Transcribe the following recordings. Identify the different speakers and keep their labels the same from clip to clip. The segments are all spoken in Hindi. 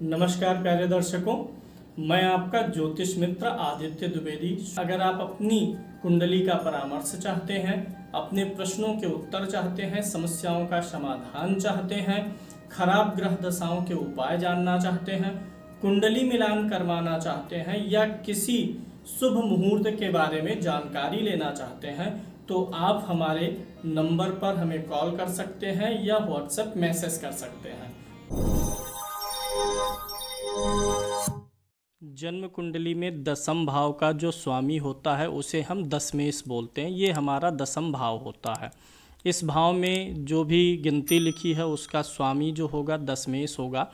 Speaker 1: नमस्कार प्यारे दर्शकों, मैं आपका ज्योतिष मित्र आदित्य द्विवेदी। अगर आप अपनी कुंडली का परामर्श चाहते हैं, अपने प्रश्नों के उत्तर चाहते हैं, समस्याओं का समाधान चाहते हैं, खराब ग्रह दशाओं के उपाय जानना चाहते हैं, कुंडली मिलान करवाना चाहते हैं या किसी शुभ मुहूर्त के बारे में जानकारी लेना चाहते हैं, तो आप हमारे नंबर पर हमें कॉल कर सकते हैं या व्हाट्सएप मैसेज कर सकते हैं। जन्म कुंडली में दसम भाव का जो स्वामी होता है उसे हम दशमेश बोलते हैं। ये हमारा दसम भाव होता है। इस भाव में जो भी गिनती लिखी है उसका स्वामी जो होगा दशमेश होगा।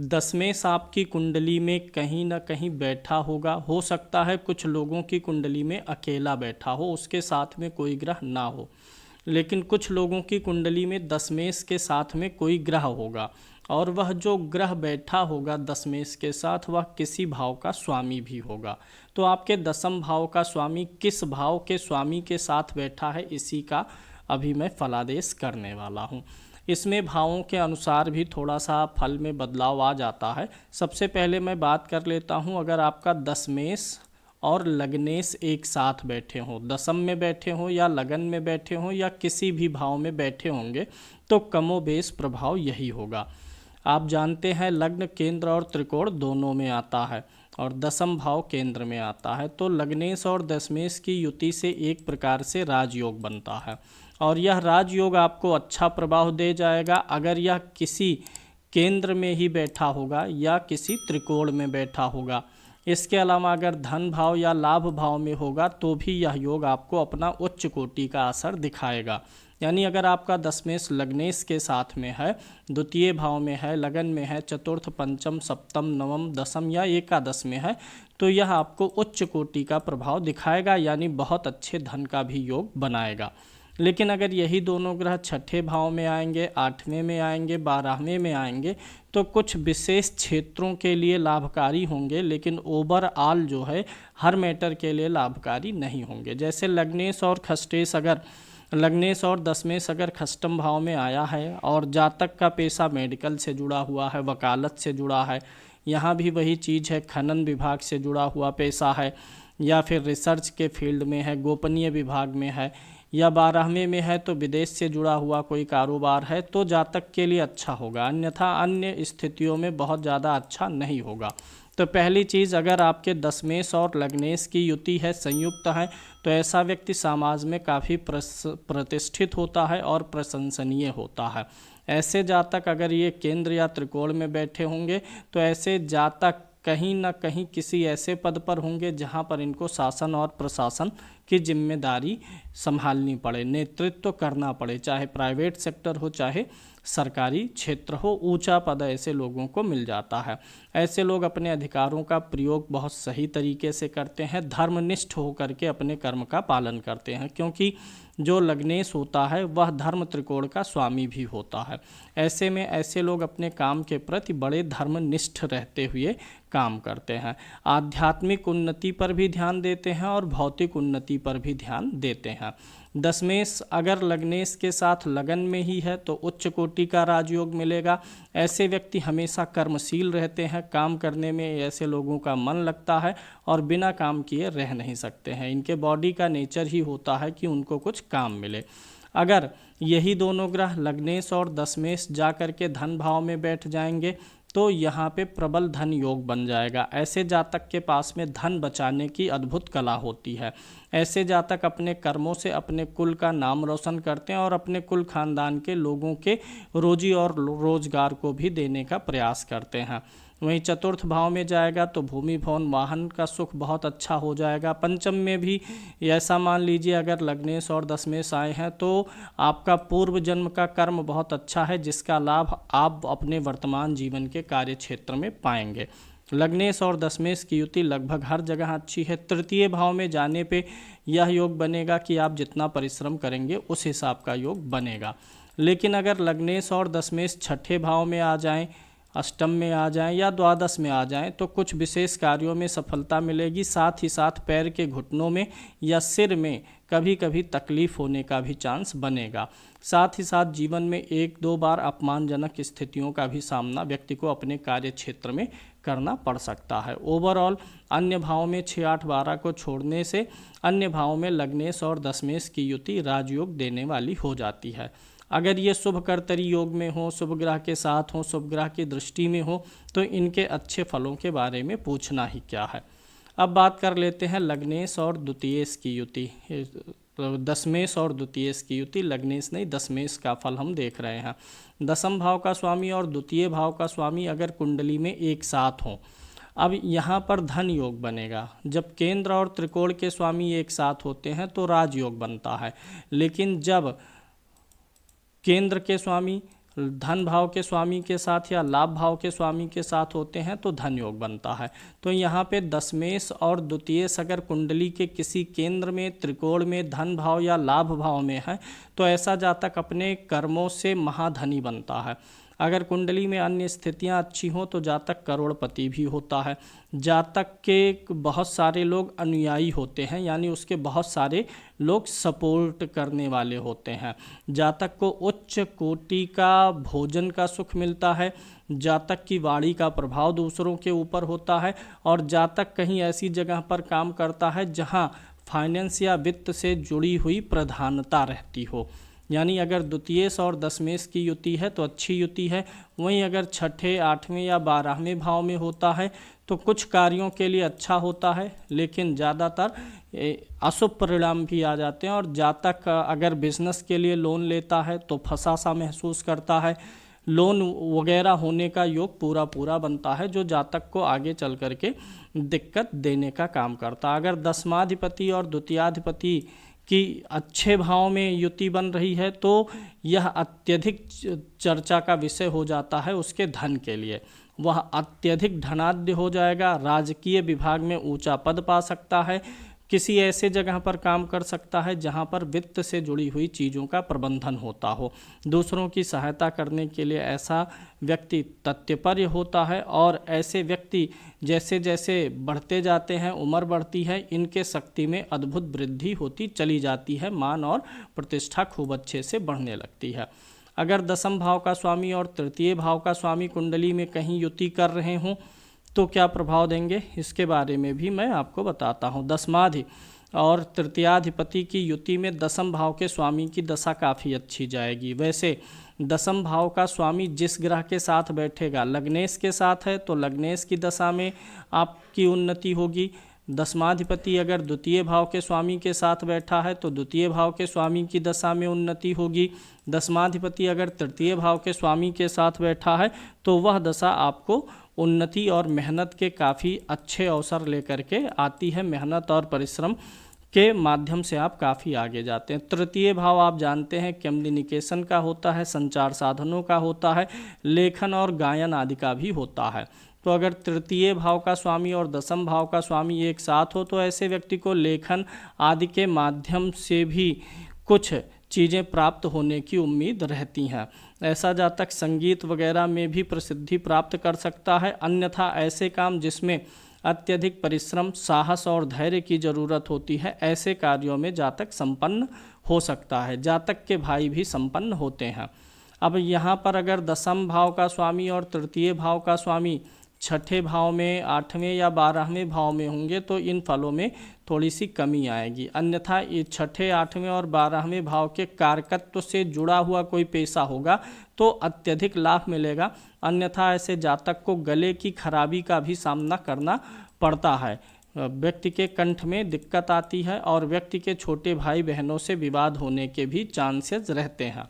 Speaker 1: दशमेश आपकी कुंडली में कहीं ना कहीं बैठा होगा। हो सकता है कुछ लोगों की कुंडली में अकेला बैठा हो, उसके साथ में कोई ग्रह ना हो, लेकिन कुछ लोगों की कुंडली में दशमेश के साथ में कोई ग्रह होगा और वह जो ग्रह बैठा होगा दशमेश के साथ वह किसी भाव का स्वामी भी होगा। तो आपके दसम भाव का स्वामी किस भाव के स्वामी के साथ बैठा है, इसी का अभी मैं फलादेश करने वाला हूँ। इसमें भावों के अनुसार भी थोड़ा सा फल में बदलाव आ जाता है। सबसे पहले मैं बात कर लेता हूँ, अगर आपका दशमेश और लग्नेश एक साथ बैठे हों, दसम में बैठे हों या लगन में बैठे हों या किसी भी भाव में बैठे होंगे, तो कमोबेश प्रभाव यही होगा। आप जानते हैं लग्न केंद्र और त्रिकोण दोनों में आता है और दसम भाव केंद्र में आता है। तो लग्नेश और दशमेश की युति से एक प्रकार से राजयोग बनता है और यह राजयोग आपको अच्छा प्रभाव दे जाएगा अगर यह किसी केंद्र में ही बैठा होगा या किसी त्रिकोण में बैठा होगा। इसके अलावा अगर धन भाव या लाभ भाव में होगा तो भी यह योग आपको अपना उच्च कोटि का असर दिखाएगा। यानी अगर आपका दशमेश लग्नेश के साथ में है, द्वितीय भाव में है, लगन में है, चतुर्थ, पंचम, सप्तम, नवम, दसम या एकादश में है, तो यह आपको उच्च कोटि का प्रभाव दिखाएगा, यानी बहुत अच्छे धन का भी योग बनाएगा। लेकिन अगर यही दोनों ग्रह छठे भाव में आएंगे, आठवें में आएंगे, 12वें में आएंगे, तो कुछ विशेष क्षेत्रों के लिए लाभकारी होंगे, लेकिन ओवरऑल जो है हर मैटर के लिए लाभकारी नहीं होंगे। जैसे लग्नेश और दशमेश अगर खष्टम भाव में आया है और जातक का पेशा मेडिकल से जुड़ा हुआ है, वकालत से जुड़ा है, यहाँ भी वही चीज़ है, खनन विभाग से जुड़ा हुआ पेशा है या फिर रिसर्च के फील्ड में है, गोपनीय विभाग में है या 12वें में है तो विदेश से जुड़ा हुआ कोई कारोबार है, तो जातक के लिए अच्छा होगा, अन्यथा अन्य स्थितियों में बहुत ज़्यादा अच्छा नहीं होगा। तो पहली चीज़, अगर आपके दशमेश और लग्नेश की युति है, संयुक्त है, तो ऐसा व्यक्ति समाज में काफ़ी प्रतिष्ठित होता है और प्रशंसनीय होता है। ऐसे जातक अगर ये केंद्र या त्रिकोण में बैठे होंगे तो ऐसे जातक कहीं ना कहीं किसी ऐसे पद पर होंगे जहां पर इनको शासन और प्रशासन की जिम्मेदारी संभालनी पड़े, नेतृत्व करना पड़े, चाहे प्राइवेट सेक्टर हो चाहे सरकारी क्षेत्र हो, ऊंचा पद ऐसे लोगों को मिल जाता है। ऐसे लोग अपने अधिकारों का प्रयोग बहुत सही तरीके से करते हैं, धर्मनिष्ठ होकर के अपने कर्म का पालन करते हैं, क्योंकि जो लग्नेश होता है वह धर्म त्रिकोण का स्वामी भी होता है। ऐसे में ऐसे लोग अपने काम के प्रति बड़े धर्मनिष्ठ रहते हुए काम करते हैं, आध्यात्मिक उन्नति पर भी ध्यान देते हैं और भौतिक उन्नति पर भी ध्यान देते हैं। दशमेश अगर लग्नेश के साथ लगन में ही है तो उच्च कोटि का राजयोग मिलेगा। ऐसे व्यक्ति हमेशा कर्मशील रहते हैं, काम करने में ऐसे लोगों का मन लगता है और बिना काम किए रह नहीं सकते हैं। इनके बॉडी का नेचर ही होता है कि उनको कुछ काम मिले। अगर यही दोनों ग्रह लग्नेश और दशमेश जा कर के धन भाव में बैठ जाएंगे तो यहाँ पे प्रबल धन योग बन जाएगा। ऐसे जातक के पास में धन बचाने की अद्भुत कला होती है। ऐसे जातक अपने कर्मों से अपने कुल का नाम रोशन करते हैं और अपने कुल खानदान के लोगों के रोजी और रोजगार को भी देने का प्रयास करते हैं। वहीं चतुर्थ भाव में जाएगा तो भूमि भवन वाहन का सुख बहुत अच्छा हो जाएगा। पंचम में भी ऐसा मान लीजिए अगर लग्नेश और दशमेश आए हैं तो आपका पूर्व जन्म का कर्म बहुत अच्छा है, जिसका लाभ आप अपने वर्तमान जीवन के कार्य क्षेत्र में पाएंगे। लग्नेश और दशमेश की युति लगभग हर जगह अच्छी है। तृतीय भाव में जाने पे यह योग बनेगा कि आप जितना परिश्रम करेंगे उस हिसाब का योग बनेगा। लेकिन अगर लग्नेश और दशमेश छठे भाव में आ जाएं अष्टम में आ जाएं या द्वादश में आ जाएं तो कुछ विशेष कार्यों में सफलता मिलेगी। साथ ही साथ पैर के घुटनों में या सिर में कभी कभी तकलीफ होने का भी चांस बनेगा। साथ ही साथ जीवन में एक दो बार अपमानजनक स्थितियों का भी सामना व्यक्ति को अपने कार्य क्षेत्र में करना पड़ सकता है। ओवरऑल अन्य भावों में 6, 8, 12 को छोड़ने से अन्य भावों में लग्नेश और दशमेश की युति राजयोग देने वाली हो जाती है। अगर ये शुभ कर्तरी योग में हो, शुभ ग्रह के साथ हो, शुभ ग्रह की दृष्टि में हो, तो इनके अच्छे फलों के बारे में पूछना ही क्या है। अब बात कर लेते हैं लग्नेश और द्वितीयेश की युति। दशमेश और द्वितीयेश की युति, लग्नेश नहीं दशमेश का फल हम देख रहे हैं। दशम भाव का स्वामी और द्वितीय भाव का स्वामी अगर कुंडली में एक साथ हों, अब यहाँ पर धन योग बनेगा। जब केंद्र और त्रिकोण के स्वामी एक साथ होते हैं तो राजयोग बनता है, लेकिन जब केंद्र के स्वामी धन भाव के स्वामी के साथ या लाभ भाव के स्वामी के साथ होते हैं तो धन योग बनता है। तो यहाँ पे दशमेश और द्वितीयेश अगर कुंडली के किसी केंद्र में, त्रिकोण में, धन भाव या लाभ भाव में है तो ऐसा जातक अपने कर्मों से महाधनी बनता है। अगर कुंडली में अन्य स्थितियां अच्छी हों तो जातक करोड़पति भी होता है। जातक के बहुत सारे लोग अनुयायी होते हैं, यानी उसके बहुत सारे लोग सपोर्ट करने वाले होते हैं। जातक को उच्च कोटि का भोजन का सुख मिलता है। जातक की वाणी का प्रभाव दूसरों के ऊपर होता है और जातक कहीं ऐसी जगह पर काम करता है जहां फाइनेंस या वित्त से जुड़ी हुई प्रधानता रहती हो। यानी अगर द्वितीयेश और दशमेश की युति है तो अच्छी युति है। वहीं अगर छठे, 8वें या 12वें भाव में होता है तो कुछ कार्यों के लिए अच्छा होता है, लेकिन ज़्यादातर अशुभ परिणाम भी आ जाते हैं। और जातक अगर बिजनेस के लिए लोन लेता है तो फंसा सा महसूस करता है। लोन वगैरह होने का योग पूरा पूरा बनता है, जो जातक को आगे चल करके दिक्कत देने का काम करता है। अगर दशमाधिपति और द्वितीयाधिपति कि अच्छे भाव में युति बन रही है तो यह अत्यधिक चर्चा का विषय हो जाता है उसके धन के लिए। वह अत्यधिक धनाढ्य हो जाएगा, राजकीय विभाग में ऊंचा पद पा सकता है, किसी ऐसे जगह पर काम कर सकता है जहां पर वित्त से जुड़ी हुई चीज़ों का प्रबंधन होता हो। दूसरों की सहायता करने के लिए ऐसा व्यक्ति तत्परय होता है और ऐसे व्यक्ति जैसे जैसे बढ़ते जाते हैं, उम्र बढ़ती है, इनके शक्ति में अद्भुत वृद्धि होती चली जाती है। मान और प्रतिष्ठा खूब अच्छे से बढ़ने लगती है। अगर दशम भाव का स्वामी और तृतीय भाव का स्वामी कुंडली में कहीं युति कर रहे हों तो क्या प्रभाव देंगे, इसके बारे में भी मैं आपको बताता हूँ। दशमाधि और तृतीयाधिपति की युति में दशम भाव के स्वामी की दशा काफ़ी अच्छी जाएगी। वैसे दशम भाव का स्वामी जिस ग्रह के साथ बैठेगा, लग्नेश के साथ है तो लग्नेश की दशा में आपकी उन्नति होगी। दशमाधिपति अगर द्वितीय भाव के स्वामी के साथ बैठा है तो द्वितीय भाव के स्वामी की दशा में उन्नति होगी। दशमाधिपति अगर तृतीय भाव के स्वामी के साथ बैठा है तो वह दशा आपको उन्नति और मेहनत के काफ़ी अच्छे अवसर लेकर के आती है। मेहनत और परिश्रम के माध्यम से आप काफ़ी आगे जाते हैं। तृतीय भाव आप जानते हैं कम्युनिकेशन का होता है, संचार साधनों का होता है, लेखन और गायन आदि का भी होता है। तो अगर तृतीय भाव का स्वामी और दशम भाव का स्वामी एक साथ हो तो ऐसे व्यक्ति को लेखन आदि के माध्यम से भी कुछ चीज़ें प्राप्त होने की उम्मीद रहती हैं। ऐसा जातक संगीत वगैरह में भी प्रसिद्धि प्राप्त कर सकता है। अन्यथा ऐसे काम जिसमें अत्यधिक परिश्रम, साहस और धैर्य की ज़रूरत होती है, ऐसे कार्यों में जातक संपन्न हो सकता है। जातक के भाई भी संपन्न होते हैं। अब यहाँ पर अगर दशम भाव का स्वामी और तृतीय भाव का स्वामी छठे भाव में, 8वें या 12वें भाव में होंगे तो इन फलों में थोड़ी सी कमी आएगी। अन्यथा ये छठे, 8वें और 12वें भाव के कारकत्व से जुड़ा हुआ कोई पेशा होगा तो अत्यधिक लाभ मिलेगा। अन्यथा ऐसे जातक को गले की खराबी का भी सामना करना पड़ता है। व्यक्ति के कंठ में दिक्कत आती है और व्यक्ति के छोटे भाई बहनों से विवाद होने के भी चांसेस रहते हैं।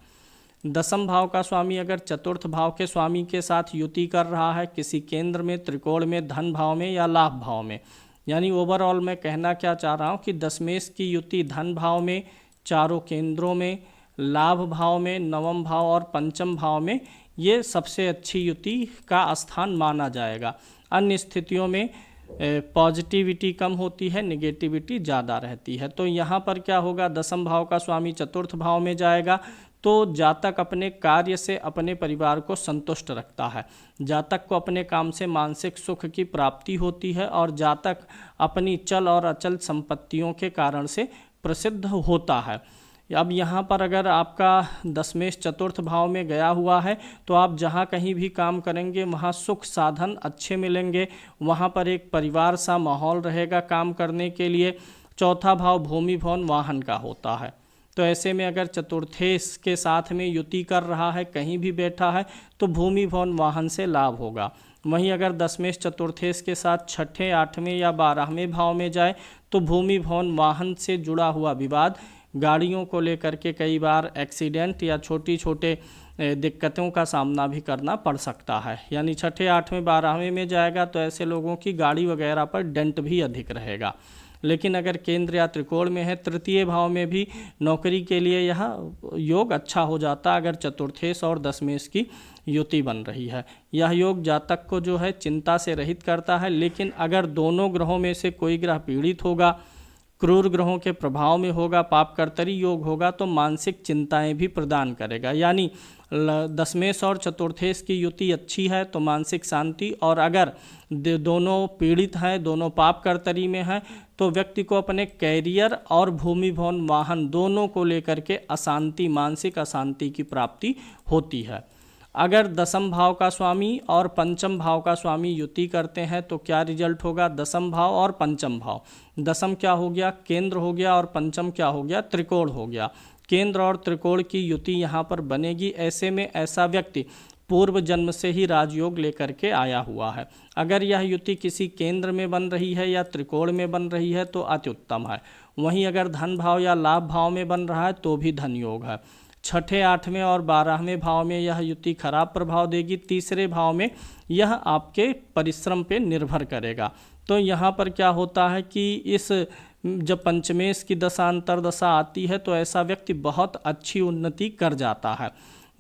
Speaker 1: दशम भाव का स्वामी अगर चतुर्थ भाव के स्वामी के साथ युति कर रहा है किसी केंद्र में, त्रिकोण में, धन भाव में या लाभ भाव में, यानी ओवरऑल मैं कहना क्या चाह रहा हूँ कि दशमेश की युति धन भाव में, चारों केंद्रों में, लाभ भाव में, नवम भाव और पंचम भाव में, ये सबसे अच्छी युति का स्थान माना जाएगा। अन्य स्थितियों में पॉजिटिविटी कम होती है, नेगेटिविटी ज़्यादा रहती है। तो यहाँ पर क्या होगा, दशम भाव का स्वामी चतुर्थ भाव में जाएगा तो जातक अपने कार्य से अपने परिवार को संतुष्ट रखता है। जातक को अपने काम से मानसिक सुख की प्राप्ति होती है और जातक अपनी चल और अचल संपत्तियों के कारण से प्रसिद्ध होता है। अब यहाँ पर अगर आपका दशमेश चतुर्थ भाव में गया हुआ है तो आप जहाँ कहीं भी काम करेंगे वहाँ सुख साधन अच्छे मिलेंगे, वहाँ पर एक परिवार सा माहौल रहेगा काम करने के लिए। चौथा भाव भूमि भवन वाहन का होता है, तो ऐसे में अगर चतुर्थेश के साथ में युति कर रहा है, कहीं भी बैठा है, तो भूमि भवन वाहन से लाभ होगा। वहीं अगर दशमेश चतुर्थेश के साथ छठे, आठवें या 12वें भाव में जाए तो भूमि भवन वाहन से जुड़ा हुआ विवाद, गाड़ियों को लेकर के कई बार एक्सीडेंट या छोटी छोटे दिक्कतों का सामना भी करना पड़ सकता है। यानी छठे, आठवें, 12वें में जाएगा तो ऐसे लोगों की गाड़ी वगैरह पर डेंट भी अधिक रहेगा। लेकिन अगर केंद्र या त्रिकोण में है, तृतीय भाव में भी नौकरी के लिए यह योग अच्छा हो जाता अगर चतुर्थेश और दशमेश की युति बन रही है। यह योग जातक को जो है चिंता से रहित करता है। लेकिन अगर दोनों ग्रहों में से कोई ग्रह पीड़ित होगा, क्रूर ग्रहों के प्रभाव में होगा, पापकर्तरी योग होगा, तो मानसिक चिंताएं भी प्रदान करेगा। यानी दशमेश और चतुर्थेश की युति अच्छी है तो मानसिक शांति, और अगर दोनों पीड़ित हैं, दोनों पापकर्तरी में हैं, तो व्यक्ति को अपने कैरियर और भूमि भवन वाहन दोनों को लेकर के अशांति, मानसिक अशांति की प्राप्ति होती है। अगर दसम भाव का स्वामी और पंचम भाव का स्वामी युति करते हैं तो क्या रिजल्ट होगा? दसम भाव और पंचम भाव, दसम क्या हो गया? केंद्र हो गया, और पंचम क्या हो गया? त्रिकोण हो गया। केंद्र और त्रिकोण की युति यहाँ पर बनेगी। ऐसे में ऐसा व्यक्ति पूर्व जन्म से ही राजयोग लेकर के आया हुआ है। अगर यह युति किसी केंद्र में बन रही है या त्रिकोण में बन रही है तो अति उत्तम है। वहीं अगर धन भाव या लाभ भाव में बन रहा है तो भी धन योग है। छठे, आठवें और 12वें भाव में यह युति खराब प्रभाव देगी। तीसरे भाव में यह आपके परिश्रम पे निर्भर करेगा। तो यहाँ पर क्या होता है कि इस जब पंचमेश की दशा, अंतरदशा आती है तो ऐसा व्यक्ति बहुत अच्छी उन्नति कर जाता है।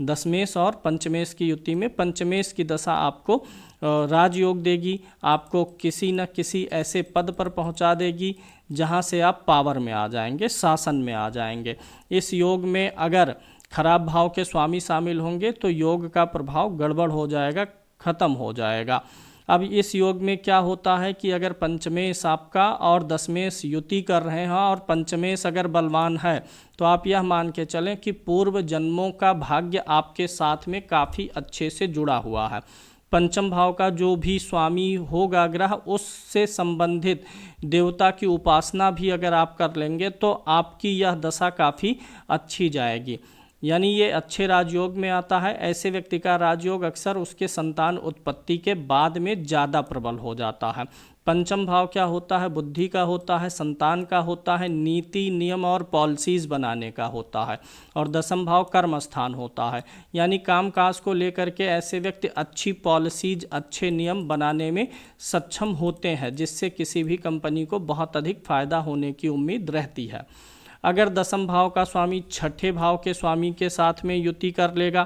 Speaker 1: दशमेश और पंचमेश की युति में पंचमेश की दशा आपको राजयोग देगी, आपको किसी न किसी ऐसे पद पर पहुंचा देगी जहां से आप पावर में आ जाएंगे, शासन में आ जाएंगे। इस योग में अगर खराब भाव के स्वामी शामिल होंगे तो योग का प्रभाव गड़बड़ हो जाएगा, खत्म हो जाएगा। अब इस योग में क्या होता है कि अगर पंचमेश आपका और दशमेश युति कर रहे हैं और पंचमेश अगर बलवान है तो आप यह मान के चलें कि पूर्व जन्मों का भाग्य आपके साथ में काफ़ी अच्छे से जुड़ा हुआ है। पंचम भाव का जो भी स्वामी होगा ग्रह, उससे संबंधित देवता की उपासना भी अगर आप कर लेंगे तो आपकी यह दशा काफ़ी अच्छी जाएगी। यानी ये अच्छे राजयोग में आता है। ऐसे व्यक्ति का राजयोग अक्सर उसके संतान उत्पत्ति के बाद में ज़्यादा प्रबल हो जाता है। पंचम भाव क्या होता है? बुद्धि का होता है, संतान का होता है, नीति, नियम और पॉलिसीज़ बनाने का होता है। और दसम भाव कर्म स्थान होता है। यानी कामकाज को लेकर के ऐसे व्यक्ति अच्छी पॉलिसीज, अच्छे नियम बनाने में सक्षम होते हैं, जिससे किसी भी कंपनी को बहुत अधिक फायदा होने की उम्मीद रहती है। अगर दसम भाव का स्वामी छठे भाव के स्वामी के साथ में युति कर लेगा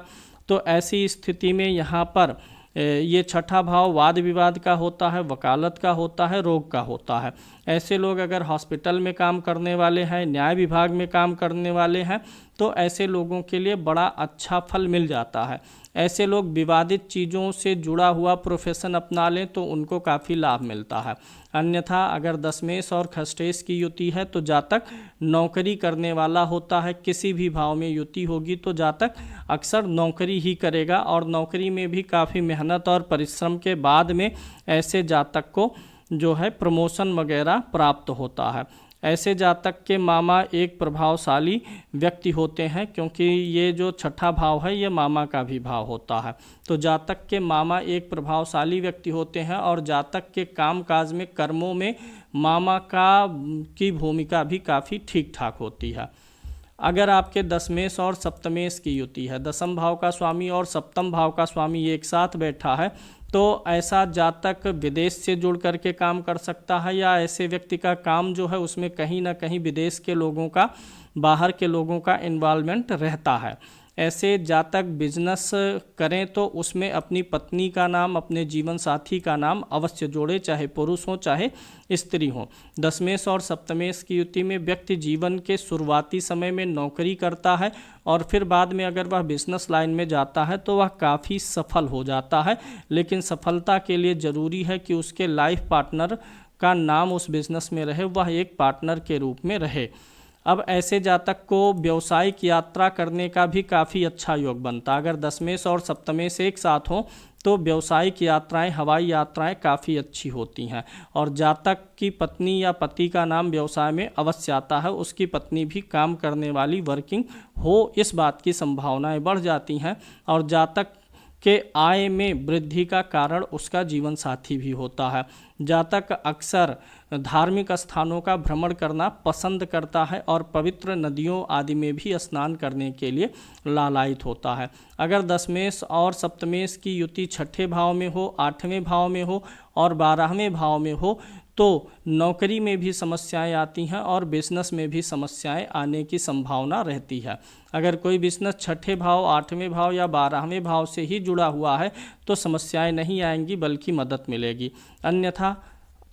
Speaker 1: तो ऐसी स्थिति में यहाँ पर ये छठा भाव वाद विवाद का होता है, वकालत का होता है, रोग का होता है। ऐसे लोग अगर हॉस्पिटल में काम करने वाले हैं, न्याय विभाग में काम करने वाले हैं, तो ऐसे लोगों के लिए बड़ा अच्छा फल मिल जाता है। ऐसे लोग विवादित चीज़ों से जुड़ा हुआ प्रोफेशन अपना लें तो उनको काफ़ी लाभ मिलता है। अन्यथा अगर दशमेश और खष्टेश की युति है तो जातक नौकरी करने वाला होता है। किसी भी भाव में युति होगी तो जातक अक्सर नौकरी ही करेगा, और नौकरी में भी काफ़ी मेहनत और परिश्रम के बाद में ऐसे जातक को जो है प्रमोशन वगैरह प्राप्त होता है। ऐसे जातक के मामा एक प्रभावशाली व्यक्ति होते हैं, क्योंकि ये जो छठा भाव है ये मामा का भी भाव होता है। तो जातक के मामा एक प्रभावशाली व्यक्ति होते हैं, और जातक के कामकाज में, कर्मों में मामा की भूमिका भी काफ़ी ठीक ठाक होती है। अगर आपके दशमेश और सप्तमेश की युति है, दसम भाव का स्वामी और सप्तम भाव का स्वामी एक साथ बैठा है, तो ऐसा जातक विदेश से जुड़ करके काम कर सकता है, या ऐसे व्यक्ति का काम जो है उसमें कहीं ना कहीं विदेश के लोगों का, बाहर के लोगों का इन्वॉल्वमेंट रहता है। ऐसे जातक बिजनेस करें तो उसमें अपनी पत्नी का नाम, अपने जीवन साथी का नाम अवश्य जोड़े, चाहे पुरुष हो चाहे स्त्री हो। दशमेश और सप्तमेश की युति में व्यक्ति जीवन के शुरुआती समय में नौकरी करता है और फिर बाद में अगर वह बिजनेस लाइन में जाता है तो वह काफ़ी सफल हो जाता है, लेकिन सफलता के लिए ज़रूरी है कि उसके लाइफ पार्टनर का नाम उस बिजनेस में रहे, वह एक पार्टनर के रूप में रहे। अब ऐसे जातक को व्यावसायिक यात्रा करने का भी काफ़ी अच्छा योग बनता है। अगर दशमेश और सप्तमेश एक साथ हों तो व्यावसायिक यात्राएं, हवाई यात्राएं काफ़ी अच्छी होती हैं। और जातक की पत्नी या पति का नाम व्यवसाय में अवश्य आता है, उसकी पत्नी भी काम करने वाली, वर्किंग हो, इस बात की संभावनाएं बढ़ जाती हैं। और जातक के आय में वृद्धि का कारण उसका जीवन साथी भी होता है। जातक अक्सर धार्मिक स्थानों का भ्रमण करना पसंद करता है और पवित्र नदियों आदि में भी स्नान करने के लिए लालायित होता है। अगर दशमेश और सप्तमेश की युति छठे भाव में हो, आठवें भाव में हो और 12वें भाव में हो तो नौकरी में भी समस्याएं आती हैं और बिजनेस में भी समस्याएं आने की संभावना रहती है। अगर कोई बिजनेस छठे भाव, आठवें भाव या 12वें भाव से ही जुड़ा हुआ है तो समस्याएं नहीं आएंगी बल्कि मदद मिलेगी। अन्यथा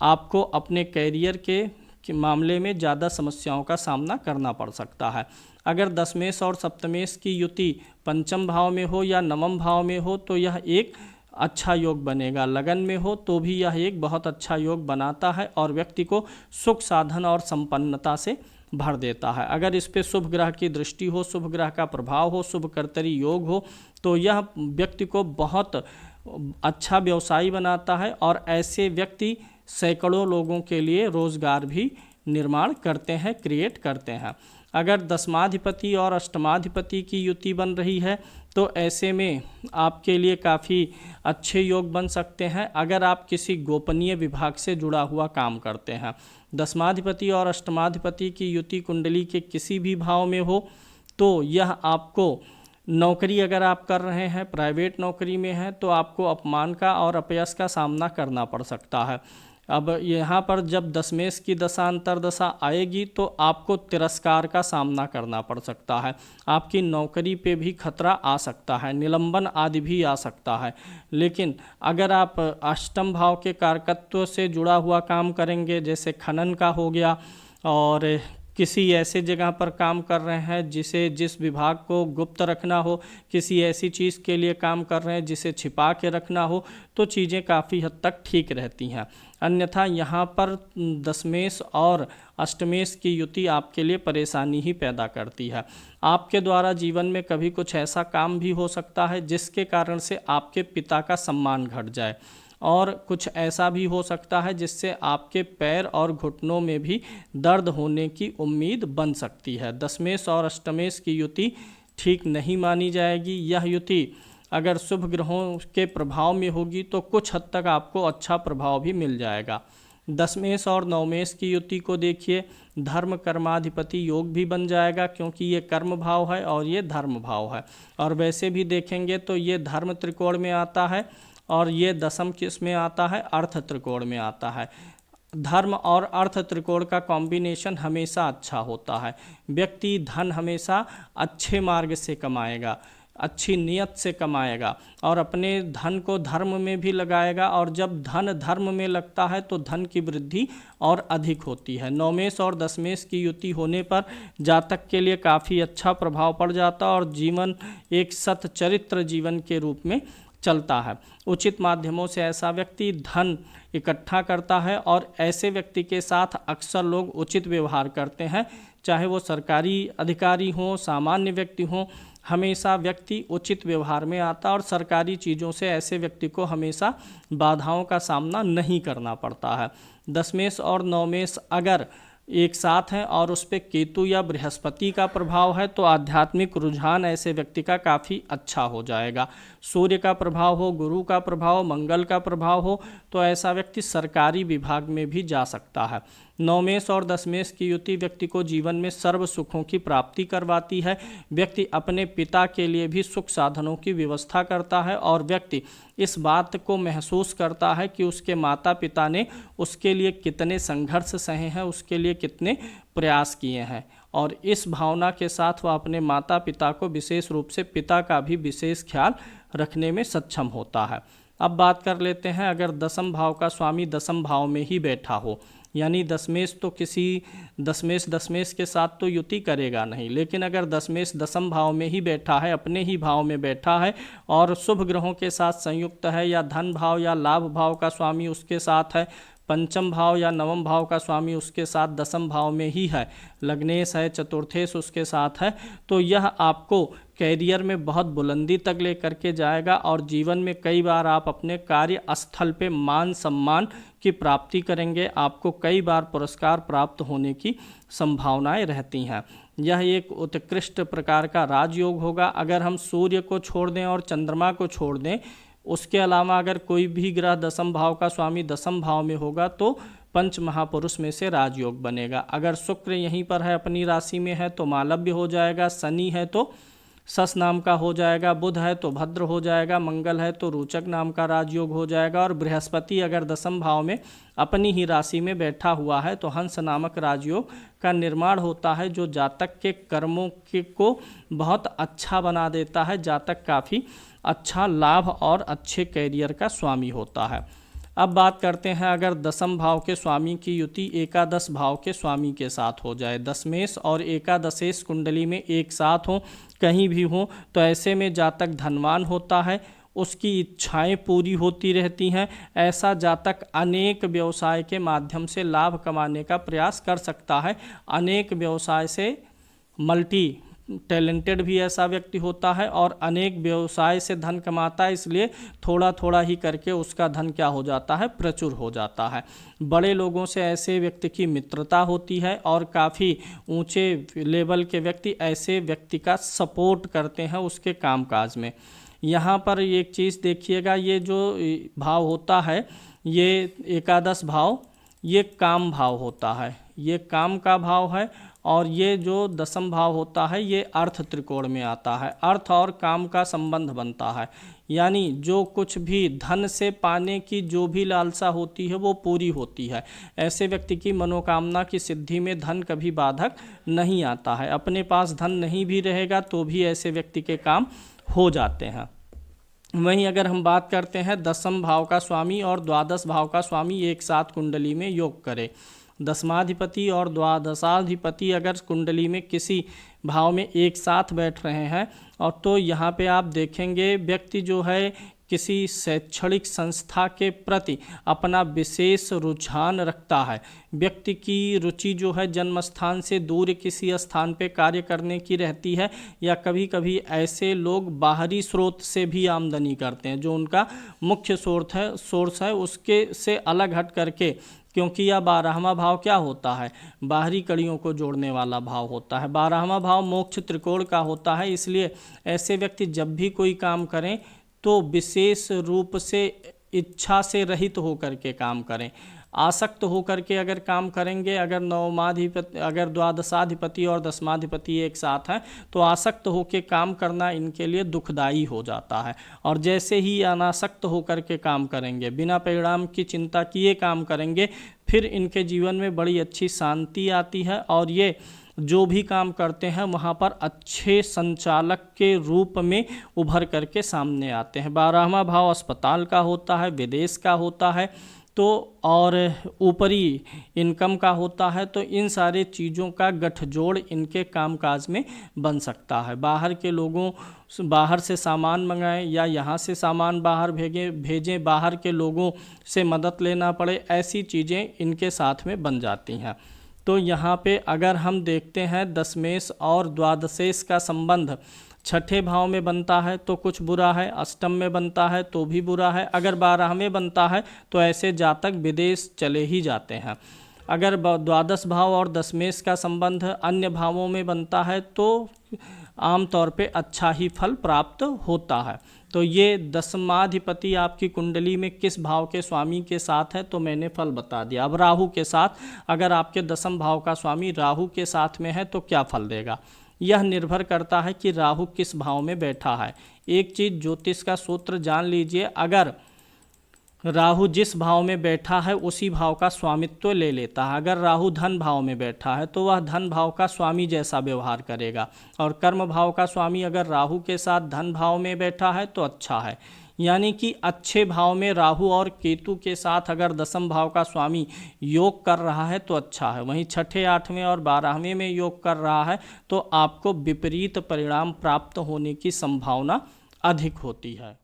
Speaker 1: आपको अपने कैरियर के मामले में ज़्यादा समस्याओं का सामना करना पड़ सकता है। अगर दशमेश और सप्तमेश की युति पंचम भाव में हो या नवम भाव में हो तो यह एक अच्छा योग बनेगा। लगन में हो तो भी यह एक बहुत अच्छा योग बनाता है और व्यक्ति को सुख साधन और संपन्नता से भर देता है। अगर इस पे शुभ ग्रह की दृष्टि हो, शुभ ग्रह का प्रभाव हो, शुभ कर्तरी योग हो तो यह व्यक्ति को बहुत अच्छा व्यवसायी बनाता है और ऐसे व्यक्ति सैकड़ों लोगों के लिए रोजगार भी निर्माण करते हैं, क्रिएट करते हैं। अगर दशमाधिपति और अष्टमाधिपति की युति बन रही है तो ऐसे में आपके लिए काफ़ी अच्छे योग बन सकते हैं अगर आप किसी गोपनीय विभाग से जुड़ा हुआ काम करते हैं। दशमाधिपति और अष्टमाधिपति की युति कुंडली के किसी भी भाव में हो तो यह आपको नौकरी अगर आप कर रहे हैं, प्राइवेट नौकरी में हैं, तो आपको अपमान का और अपयश का सामना करना पड़ सकता है। अब यहाँ पर जब दशमेश की दशा अंतर्दशा आएगी तो आपको तिरस्कार का सामना करना पड़ सकता है, आपकी नौकरी पे भी खतरा आ सकता है, निलंबन आदि भी आ सकता है। लेकिन अगर आप अष्टम भाव के कारकत्व से जुड़ा हुआ काम करेंगे, जैसे खनन का हो गया, और किसी ऐसे जगह पर काम कर रहे हैं जिस विभाग को गुप्त रखना हो, किसी ऐसी चीज़ के लिए काम कर रहे हैं जिसे छिपा के रखना हो, तो चीज़ें काफ़ी हद तक ठीक रहती हैं। अन्यथा यहाँ पर दशमेश और अष्टमेश की युति आपके लिए परेशानी ही पैदा करती है। आपके द्वारा जीवन में कभी कुछ ऐसा काम भी हो सकता है जिसके कारण से आपके पिता का सम्मान घट जाए, और कुछ ऐसा भी हो सकता है जिससे आपके पैर और घुटनों में भी दर्द होने की उम्मीद बन सकती है। दशमेश और अष्टमेश की युति ठीक नहीं मानी जाएगी। यह युति अगर शुभ ग्रहों के प्रभाव में होगी तो कुछ हद तक आपको अच्छा प्रभाव भी मिल जाएगा। दशमेश और नवमेश की युति को देखिए, धर्म कर्माधिपति योग भी बन जाएगा क्योंकि ये कर्म भाव है और ये धर्म भाव है। और वैसे भी देखेंगे तो ये धर्म त्रिकोण में आता है और ये दशम किस में आता है, अर्थ त्रिकोण में आता है। धर्म और अर्थ त्रिकोण का कॉम्बिनेशन हमेशा अच्छा होता है। व्यक्ति धन हमेशा अच्छे मार्ग से कमाएगा, अच्छी नियत से कमाएगा और अपने धन को धर्म में भी लगाएगा, और जब धन धर्म में लगता है तो धन की वृद्धि और अधिक होती है। नवमेश और दशमेश की युति होने पर जातक के लिए काफ़ी अच्छा प्रभाव पड़ जाता है और जीवन एक सच्चरित्र जीवन के रूप में चलता है। उचित माध्यमों से ऐसा व्यक्ति धन इकट्ठा करता है और ऐसे व्यक्ति के साथ अक्सर लोग उचित व्यवहार करते हैं, चाहे वो सरकारी अधिकारी हों, सामान्य व्यक्ति हों, हमेशा व्यक्ति उचित व्यवहार में आता और सरकारी चीज़ों से ऐसे व्यक्ति को हमेशा बाधाओं का सामना नहीं करना पड़ता है। दशमेश और नवमेश अगर एक साथ हैं और उस पर केतु या बृहस्पति का प्रभाव है तो आध्यात्मिक रुझान ऐसे व्यक्ति का काफ़ी अच्छा हो जाएगा। सूर्य का प्रभाव हो, गुरु का प्रभाव, मंगल का प्रभाव हो तो ऐसा व्यक्ति सरकारी विभाग में भी जा सकता है। नवमेश और दशमेश की युति व्यक्ति को जीवन में सर्व सुखों की प्राप्ति करवाती है। व्यक्ति अपने पिता के लिए भी सुख साधनों की व्यवस्था करता है और व्यक्ति इस बात को महसूस करता है कि उसके माता पिता ने उसके लिए कितने संघर्ष सहे हैं, उसके लिए कितने प्रयास किए हैं और इस भावना के साथ वह अपने माता पिता को, विशेष रूप से पिता का भी विशेष ख्याल रखने में सक्षम होता है। अब बात कर लेते हैं, अगर दसम भाव का स्वामी दसम भाव में ही बैठा हो, यानी दशमेश तो किसी दशमेश के साथ तो युति करेगा नहीं, लेकिन अगर दशमेश दसम भाव में ही बैठा है, अपने ही भाव में बैठा है और शुभ ग्रहों के साथ संयुक्त है, या धन भाव या लाभ भाव का स्वामी उसके साथ है, पंचम भाव या नवम भाव का स्वामी उसके साथ दसम भाव में ही है, लग्नेश है, चतुर्थेश उसके साथ है, तो यह आपको कैरियर में बहुत बुलंदी तक ले करके जाएगा और जीवन में कई बार आप अपने कार्य स्थल पे मान सम्मान की प्राप्ति करेंगे। आपको कई बार पुरस्कार प्राप्त होने की संभावनाएं रहती हैं। यह एक उत्कृष्ट प्रकार का राजयोग होगा। अगर हम सूर्य को छोड़ दें और चंद्रमा को छोड़ दें, उसके अलावा अगर कोई भी ग्रह दसम भाव का स्वामी दसम भाव में होगा तो पंच महापुरुष में से राजयोग बनेगा। अगर शुक्र यहीं पर है, अपनी राशि में है, तो मालव्य हो जाएगा, शनि है तो सस नाम का हो जाएगा, बुध है तो भद्र हो जाएगा, मंगल है तो रोचक नाम का राजयोग हो जाएगा, और बृहस्पति अगर दसम भाव में अपनी ही राशि में बैठा हुआ है तो हंस नामक राजयोग का निर्माण होता है, जो जातक के कर्मों को बहुत अच्छा बना देता है। जातक काफ़ी अच्छा लाभ और अच्छे कैरियर का स्वामी होता है। अब बात करते हैं, अगर दसम भाव के स्वामी की युति एकादश भाव के स्वामी के साथ हो जाए, दशमेश और एकादशेश कुंडली में एक साथ हो, कहीं भी हो, तो ऐसे में जातक धनवान होता है, उसकी इच्छाएं पूरी होती रहती हैं। ऐसा जातक अनेक व्यवसाय के माध्यम से लाभ कमाने का प्रयास कर सकता है। अनेक व्यवसाय से मल्टी टैलेंटेड भी ऐसा व्यक्ति होता है और अनेक व्यवसाय से धन कमाता है, इसलिए थोड़ा थोड़ा ही करके उसका धन क्या हो जाता है, प्रचुर हो जाता है। बड़े लोगों से ऐसे व्यक्ति की मित्रता होती है और काफ़ी ऊंचे लेवल के व्यक्ति ऐसे व्यक्ति का सपोर्ट करते हैं उसके कामकाज में। यहाँ पर एक चीज़ देखिएगा, ये जो भाव होता है, ये एकादश भाव, ये काम भाव होता है, ये काम का भाव है, और ये जो दसम भाव होता है ये अर्थ त्रिकोण में आता है। अर्थ और काम का संबंध बनता है, यानी जो कुछ भी धन से पाने की जो भी लालसा होती है वो पूरी होती है। ऐसे व्यक्ति की मनोकामना की सिद्धि में धन कभी बाधक नहीं आता है। अपने पास धन नहीं भी रहेगा तो भी ऐसे व्यक्ति के काम हो जाते हैं। वहीं अगर हम बात करते हैं दसम भाव का स्वामी और द्वादश भाव का स्वामी एक साथ कुंडली में योग करे, दशमाधिपति और द्वादशाधिपति अगर कुंडली में किसी भाव में एक साथ बैठ रहे हैं, और तो यहाँ पे आप देखेंगे व्यक्ति जो है किसी शैक्षणिक संस्था के प्रति अपना विशेष रुझान रखता है। व्यक्ति की रुचि जो है जन्म स्थान से दूर किसी स्थान पे कार्य करने की रहती है, या कभी कभी ऐसे लोग बाहरी स्रोत से भी आमदनी करते हैं, जो उनका मुख्य सोर्स है उसके से अलग हट करके, क्योंकि यह 12वां भाव क्या होता है, बाहरी कड़ियों को जोड़ने वाला भाव होता है। 12वां भाव मोक्ष त्रिकोण का होता है, इसलिए ऐसे व्यक्ति जब भी कोई काम करें तो विशेष रूप से इच्छा से रहित होकर के काम करें। आसक्त होकर के अगर काम करेंगे, अगर नवमाधिपति, अगर द्वादशाधिपति और दशमाधिपति एक साथ हैं तो आसक्त होकर काम करना इनके लिए दुखदायी हो जाता है। और जैसे ही अनासक्त होकर के काम करेंगे, बिना परिणाम की चिंता किए काम करेंगे, फिर इनके जीवन में बड़ी अच्छी शांति आती है और ये जो भी काम करते हैं वहाँ पर अच्छे संचालक के रूप में उभर करके सामने आते हैं। 12वां भाव अस्पताल का होता है, विदेश का होता है, तो और ऊपरी इनकम का होता है, तो इन सारे चीज़ों का गठजोड़ इनके कामकाज में बन सकता है। बाहर के लोगों बाहर से सामान मंगाएं या यहाँ से सामान बाहर भेजें, बाहर के लोगों से मदद लेना पड़े, ऐसी चीज़ें इनके साथ में बन जाती हैं। तो यहाँ पे अगर हम देखते हैं दशमेश और द्वादशेश का संबंध छठे भाव में बनता है तो कुछ बुरा है, अष्टम में बनता है तो भी बुरा है, अगर 12 में बनता है तो ऐसे जातक विदेश चले ही जाते हैं। अगर द्वादश भाव और दशमेश का संबंध अन्य भावों में बनता है तो आमतौर पे अच्छा ही फल प्राप्त होता है। तो ये दशमाधिपति आपकी कुंडली में किस भाव के स्वामी के साथ है तो मैंने फल बता दिया। अब राहु के साथ, अगर आपके दसम भाव का स्वामी राहु के साथ में है तो क्या फल देगा, यह निर्भर करता है कि राहु किस भाव में बैठा है। एक चीज़ ज्योतिष का सूत्र जान लीजिए, अगर राहु जिस भाव में बैठा है उसी भाव का स्वामित्व ले लेता है। अगर राहु धन भाव में बैठा है तो वह धन भाव का स्वामी जैसा व्यवहार करेगा, और कर्म भाव का स्वामी अगर राहु के साथ धन भाव में बैठा है तो अच्छा है। यानी कि अच्छे भाव में राहु और केतु के साथ अगर दसम भाव का स्वामी योग कर रहा है तो अच्छा है। वहीं छठे, आठवें और 12वें में योग कर रहा है तो आपको विपरीत परिणाम प्राप्त होने की संभावना अधिक होती है।